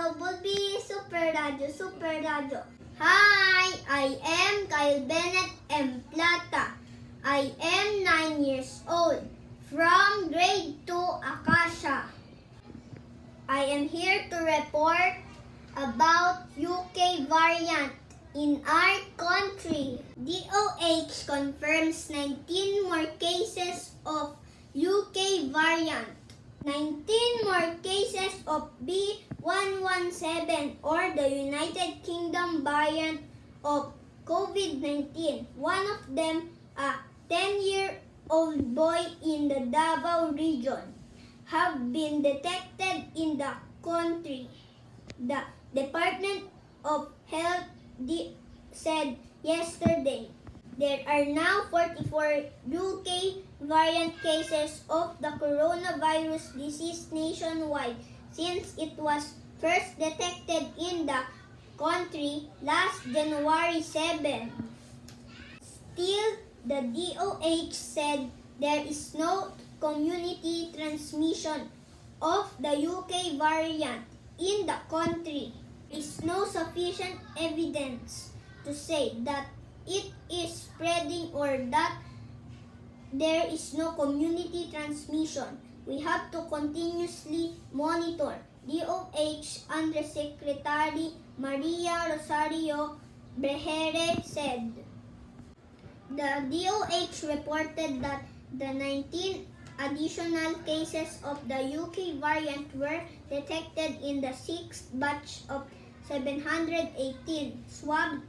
Bumblebee Super Radio. Hi, I am Kyle Bennett M. Plata. I am 9 years old from grade 2 Acacia. I am here to report about UK variant in our country. DOH confirms 19 more cases of UK variant. 19 more cases of B117 or the United Kingdom variant of COVID-19. One of them, a 10-year-old boy in the Davao region, have been detected in the country. The Department of Health said yesterday there are now 44 UK variant cases of the coronavirus disease nationwide since it was first detected in the country last January 7. Still, the DOH said there is no community transmission of the UK variant in the country. There is no sufficient evidence to say that it is spreading or that there is no community transmission. We have to continuously monitor. DOH Undersecretary Maria Rosario Brehere said. The DOH reported that the 19 additional cases of the UK variant were detected in the 6th batch of 718 swab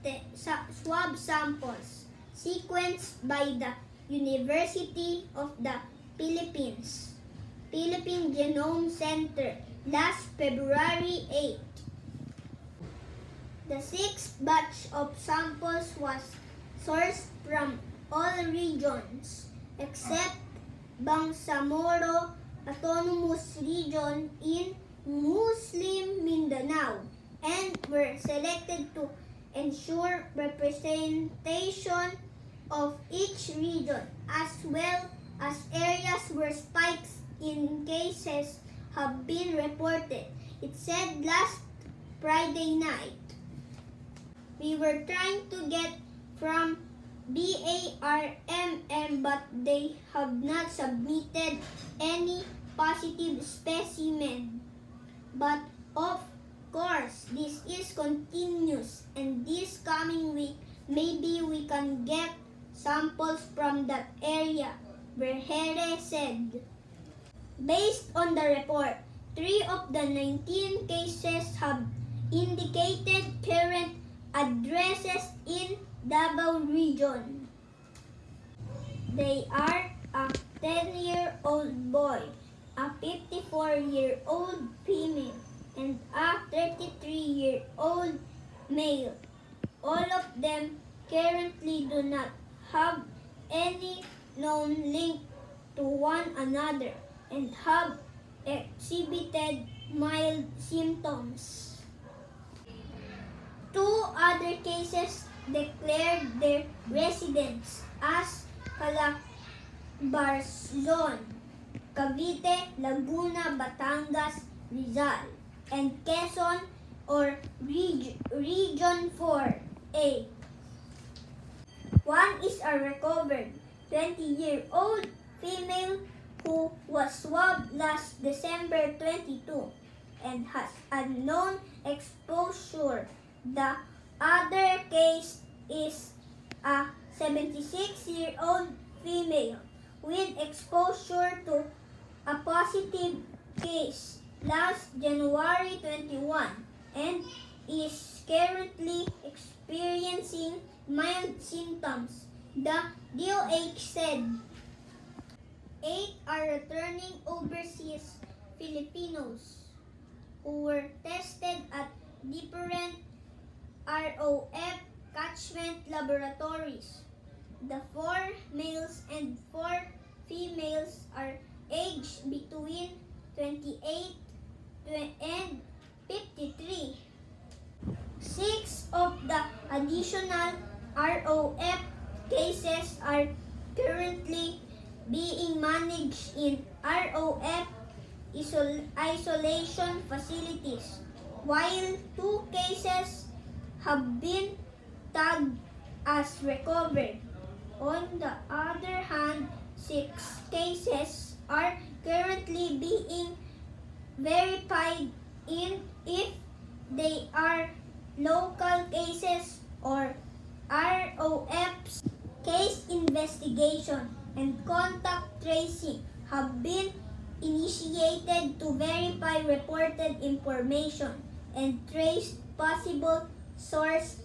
samples sequenced by the University of the Philippines, Philippine Genome Center last February 8. The 6th batch of samples was sourced from all regions except Bangsamoro Autonomous Region in Muslim Mindanao and were selected to ensure representation of each region as well as areas where spikes in cases have been reported. It said last Friday night. We were trying to get from BARMM but they have not submitted any positive specimen. But of course, this is continuous and this coming week maybe we can get samples from that area, Brehere said. Based on the report, 3 of the 19 cases have indicated current addresses in Davao region. They are a 10-year-old boy, a 54-year-old female, and a 33-year-old male. All of them currently do not have any known link to one another and have exhibited mild symptoms. 2 other cases declared their residence as Calabarzon, Cavite, Laguna, Batangas, Rizal, and Quezon or Region 4A. One is a recovered 20-year-old female who was swabbed last December 22 and has unknown exposure. The other case is a 76-year-old female with exposure to a positive case last January 21 and is currently experiencing mild symptoms, the DOH said. 8 are returning overseas Filipinos who were tested at different ROF catchment laboratories. The 4 males and 4 females are aged between 28 and 53. 6 of the additional ROF cases are currently being managed in ROF isolation facilities while 2 cases have been tagged as recovered. On the other hand, 6 cases are currently being verified in if they are local cases or ROFs. Case investigation and contact tracing have been initiated to verify reported information and trace possible sources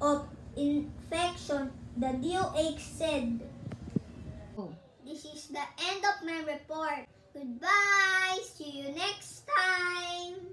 of infection, the DOH said. This is the end of my report. Goodbye. See you next time.